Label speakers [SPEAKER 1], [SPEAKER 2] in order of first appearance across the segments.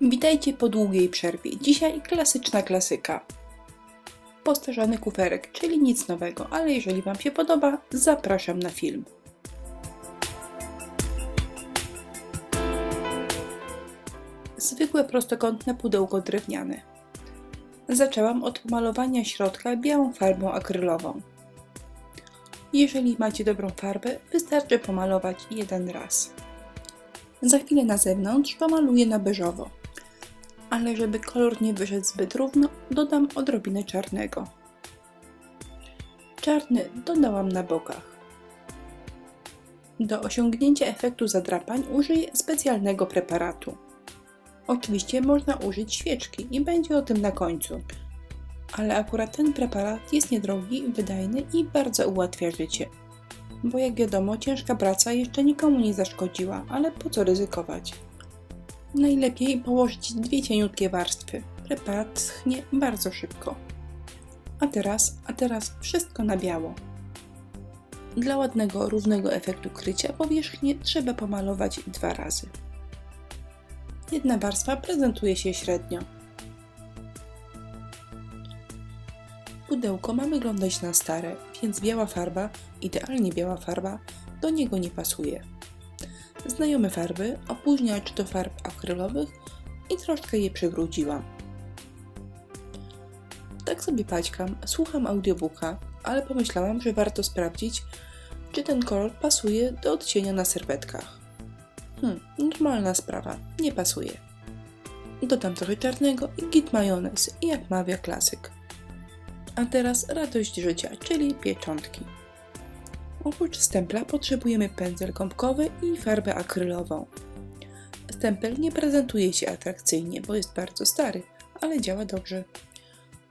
[SPEAKER 1] Witajcie po długiej przerwie. Dzisiaj klasyczna klasyka. Postarzany kuferek, czyli nic nowego, ale jeżeli Wam się podoba, zapraszam na film. Zwykłe prostokątne pudełko drewniane. Zaczęłam od pomalowania środka białą farbą akrylową. Jeżeli macie dobrą farbę, wystarczy pomalować jeden raz. Za chwilę na zewnątrz pomaluję na beżowo. Ale żeby kolor nie wyszedł zbyt równo, dodam odrobinę czarnego. Czarny dodałam na bokach. Do osiągnięcia efektu zadrapań użyję specjalnego preparatu. Oczywiście można użyć świeczki i będzie o tym na końcu. Ale akurat ten preparat jest niedrogi, wydajny i bardzo ułatwia życie. Bo jak wiadomo, ciężka praca jeszcze nikomu nie zaszkodziła, ale po co ryzykować? Najlepiej położyć dwie cieniutkie warstwy. Preparat schnie bardzo szybko. A teraz wszystko na biało. Dla ładnego, równego efektu krycia powierzchnię trzeba pomalować 2 razy. Jedna warstwa prezentuje się średnio. Pudełko ma wyglądać na stare, więc biała farba, idealnie biała farba, do niego nie pasuje. Znajome farby, opóźniacz do farb akrylowych i troszkę je przybrudziłam. Tak sobie paćkam, słucham audiobooka, ale pomyślałam, że warto sprawdzić, czy ten kolor pasuje do odcienia na serwetkach. Normalna sprawa, nie pasuje. Dodam trochę czarnego i git majonez, jak mawia klasyk. A teraz radość życia, czyli pieczątki. Oprócz stempla potrzebujemy pędzel gąbkowy i farbę akrylową. Stempel nie prezentuje się atrakcyjnie, bo jest bardzo stary, ale działa dobrze.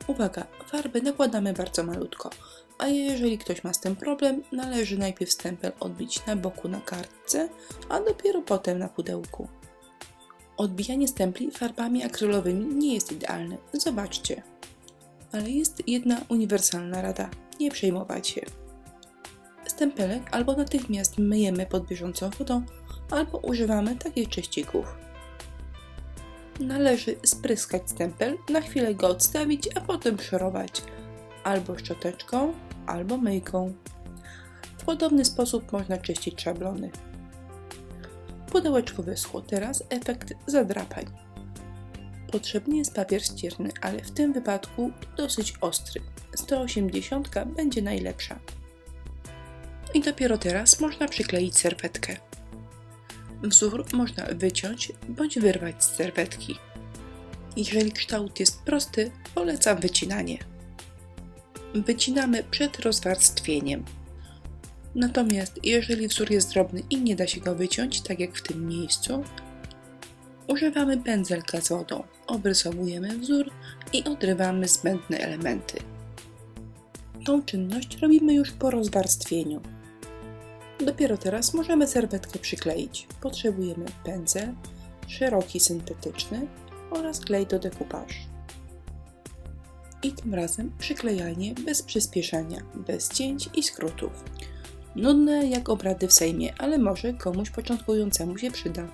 [SPEAKER 1] Uwaga, farbę nakładamy bardzo malutko, a jeżeli ktoś ma z tym problem, należy najpierw stempel odbić na boku na kartce, a dopiero potem na pudełku. Odbijanie stempli farbami akrylowymi nie jest idealne, zobaczcie. Ale jest jedna uniwersalna rada, nie przejmować się. Stempelek albo natychmiast myjemy pod bieżącą wodą, albo używamy takich czyścików. Należy spryskać stempel, na chwilę go odstawić, a potem szorować albo szczoteczką, albo myjką. W podobny sposób można czyścić szablony. Pudełeczko wyschło, teraz efekt zadrapań. Potrzebny jest papier ścierny, ale w tym wypadku dosyć ostry. 180 będzie najlepsza. I dopiero teraz można przykleić serwetkę. Wzór można wyciąć bądź wyrwać z serwetki. Jeżeli kształt jest prosty, polecam wycinanie. Wycinamy przed rozwarstwieniem. Natomiast jeżeli wzór jest drobny i nie da się go wyciąć, tak jak w tym miejscu, używamy pędzelka z wodą, obrysowujemy wzór i odrywamy zbędne elementy. Tą czynność robimy już po rozwarstwieniu. Dopiero teraz możemy serwetkę przykleić. Potrzebujemy pędzel, szeroki syntetyczny oraz klej do decoupage. I tym razem przyklejanie bez przyspieszenia, bez cięć i skrótów. Nudne jak obrady w Sejmie, ale może komuś początkującemu się przyda.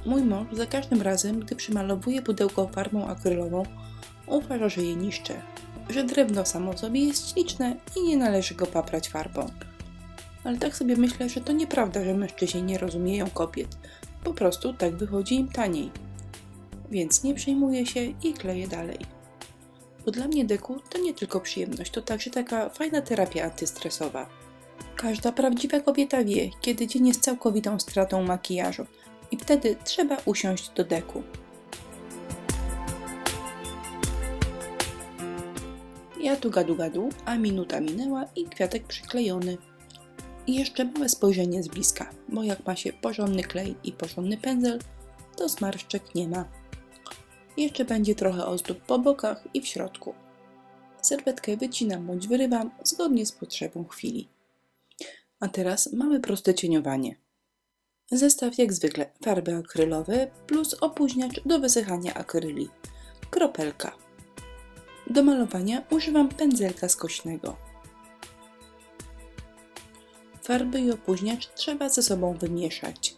[SPEAKER 1] Mój mąż za każdym razem, gdy przymalowuje pudełko farbą akrylową, uważa, że je niszczę, że drewno samo w sobie jest śliczne i nie należy go paprać farbą. Ale tak sobie myślę, że to nieprawda, że mężczyźni nie rozumieją kobiet. Po prostu tak wychodzi im taniej. Więc nie przejmuję się i kleję dalej. Bo dla mnie deku to nie tylko przyjemność, to także taka fajna terapia antystresowa. Każda prawdziwa kobieta wie, kiedy dzień jest całkowitą stratą makijażu i wtedy trzeba usiąść do deku. Ja tu gadu, a minuta minęła i kwiatek przyklejony. I jeszcze małe spojrzenie z bliska, bo jak ma się porządny klej i porządny pędzel, to zmarszczek nie ma. Jeszcze będzie trochę ozdób po bokach i w środku. Serwetkę wycinam bądź wyrywam zgodnie z potrzebą chwili. A teraz mamy proste cieniowanie. Zestaw jak zwykle farby akrylowe plus opóźniacz do wysychania akryli. Kropelka. Do malowania używam pędzelka skośnego. Farby i opóźniacz trzeba ze sobą wymieszać.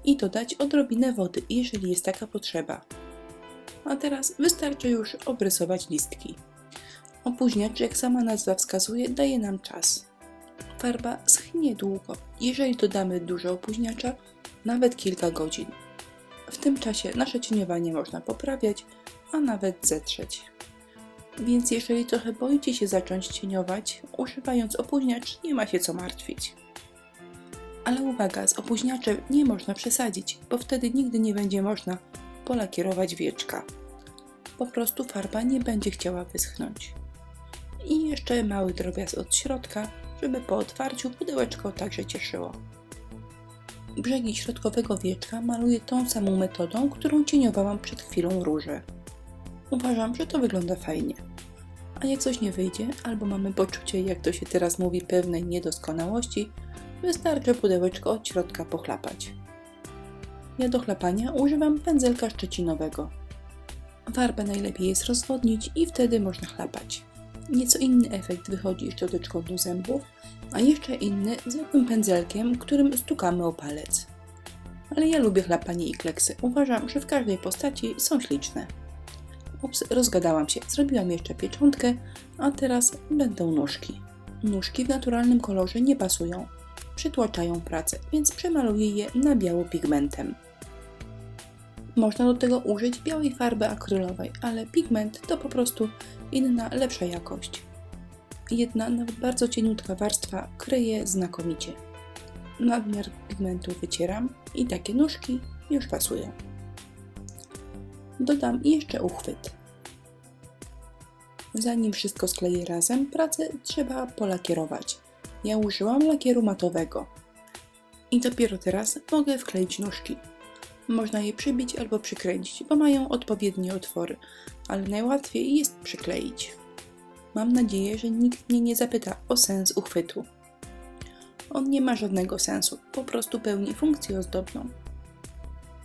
[SPEAKER 1] i dodać odrobinę wody, jeżeli jest taka potrzeba. A teraz wystarczy już obrysować listki. Opóźniacz, jak sama nazwa wskazuje, daje nam czas. Farba schnie długo, jeżeli dodamy dużo opóźniacza, nawet kilka godzin. W tym czasie nasze cieniowanie można poprawiać, a nawet zetrzeć. Więc jeżeli trochę boicie się zacząć cieniować, używając opóźniacz, nie ma się co martwić. Ale uwaga, z opóźniaczem nie można przesadzić, bo wtedy nigdy nie będzie można polakierować wieczka. Po prostu farba nie będzie chciała wyschnąć. I jeszcze mały drobiazg od środka, żeby po otwarciu pudełeczko także cieszyło. Brzegi środkowego wieczka maluję tą samą metodą, którą cieniowałam przed chwilą róże. Uważam, że to wygląda fajnie. A jak coś nie wyjdzie, albo mamy poczucie, jak to się teraz mówi, pewnej niedoskonałości, wystarczy pudełeczko od środka pochlapać. Ja do chlapania używam pędzelka szczecinowego. Farbę najlepiej jest rozwodnić i wtedy można chlapać. Nieco inny efekt wychodzi szczoteczką do zębów, a jeszcze inny zwykłym pędzelkiem, którym stukamy o palec. Ale ja lubię chlapanie i kleksy. Uważam, że w każdej postaci są śliczne. Ups, rozgadałam się. Zrobiłam jeszcze pieczątkę, a teraz będą nóżki. Nóżki w naturalnym kolorze nie pasują. Przytłaczają pracę, więc przemaluję je na biało pigmentem. Można do tego użyć białej farby akrylowej, ale pigment to po prostu inna, lepsza jakość. Jedna, nawet bardzo cieniutka warstwa kryje znakomicie. Nadmiar pigmentu wycieram i takie nóżki już pasują. Dodam jeszcze uchwyt. Zanim wszystko skleję razem, pracę trzeba polakierować. Ja użyłam lakieru matowego. I dopiero teraz mogę wkleić nóżki. Można je przybić albo przykręcić, bo mają odpowiednie otwory, ale najłatwiej jest przykleić. Mam nadzieję, że nikt mnie nie zapyta o sens uchwytu. On nie ma żadnego sensu, po prostu pełni funkcję ozdobną.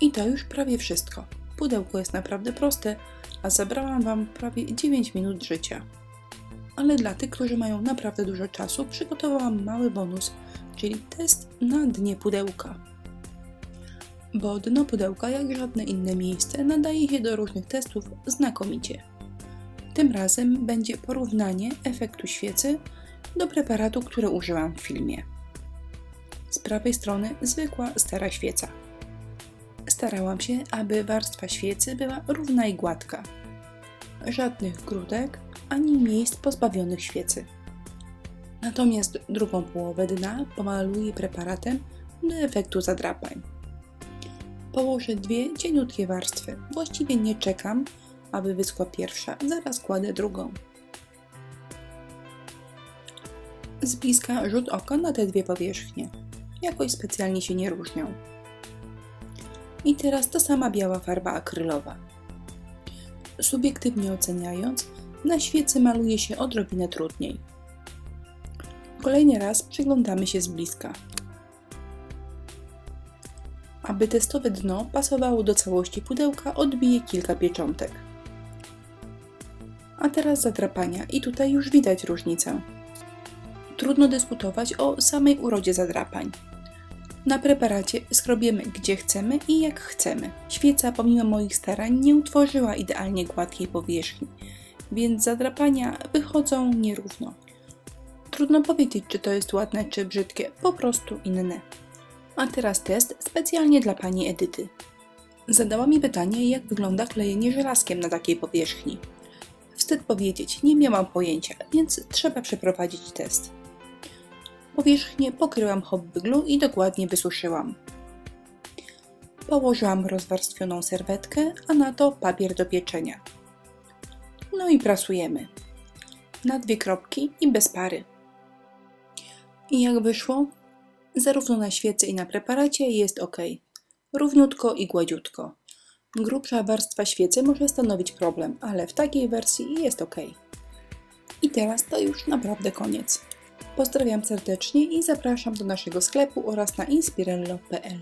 [SPEAKER 1] I to już prawie wszystko. Pudełko jest naprawdę proste, a zabrałam Wam prawie 9 minut życia. Ale dla tych, którzy mają naprawdę dużo czasu, przygotowałam mały bonus, czyli test na dnie pudełka. Bo dno pudełka, jak żadne inne miejsce, nadaje się do różnych testów znakomicie. Tym razem będzie porównanie efektu świecy do preparatu, który użyłam w filmie. Z prawej strony zwykła stara świeca. Starałam się, aby warstwa świecy była równa i gładka. Żadnych grudek, ani miejsc pozbawionych świecy. Natomiast drugą połowę dna pomaluję preparatem do efektu zadrapań. Położę dwie cieniutkie warstwy. Właściwie nie czekam, aby wyschła pierwsza, zaraz kładę drugą. Z bliska rzut oka na te dwie powierzchnie. Jakoś specjalnie się nie różnią. I teraz ta sama biała farba akrylowa. Subiektywnie oceniając, na świecy maluje się odrobinę trudniej. Kolejny raz przyglądamy się z bliska. Aby testowe dno pasowało do całości pudełka, odbiję kilka pieczątek. A teraz zadrapania i tutaj już widać różnicę. Trudno dyskutować o samej urodzie zadrapań. Na preparacie skrobiemy gdzie chcemy i jak chcemy. Świeca pomimo moich starań nie utworzyła idealnie gładkiej powierzchni, więc zadrapania wychodzą nierówno. Trudno powiedzieć, czy to jest ładne czy brzydkie, po prostu inne. A teraz test specjalnie dla pani Edyty. Zadała mi pytanie, jak wygląda klejenie żelazkiem na takiej powierzchni. Wstyd powiedzieć, nie miałam pojęcia, więc trzeba przeprowadzić test. Powierzchnię pokryłam hot glue i dokładnie wysuszyłam. Położyłam rozwarstwioną serwetkę, a na to papier do pieczenia. No i prasujemy. Na 2 kropki i bez pary. I jak wyszło? Zarówno na świecy i na preparacie jest ok. Równiutko i gładziutko. Grubsza warstwa świecy może stanowić problem, ale w takiej wersji jest ok. I teraz to już naprawdę koniec. Pozdrawiam serdecznie i zapraszam do naszego sklepu oraz na inspirello.pl.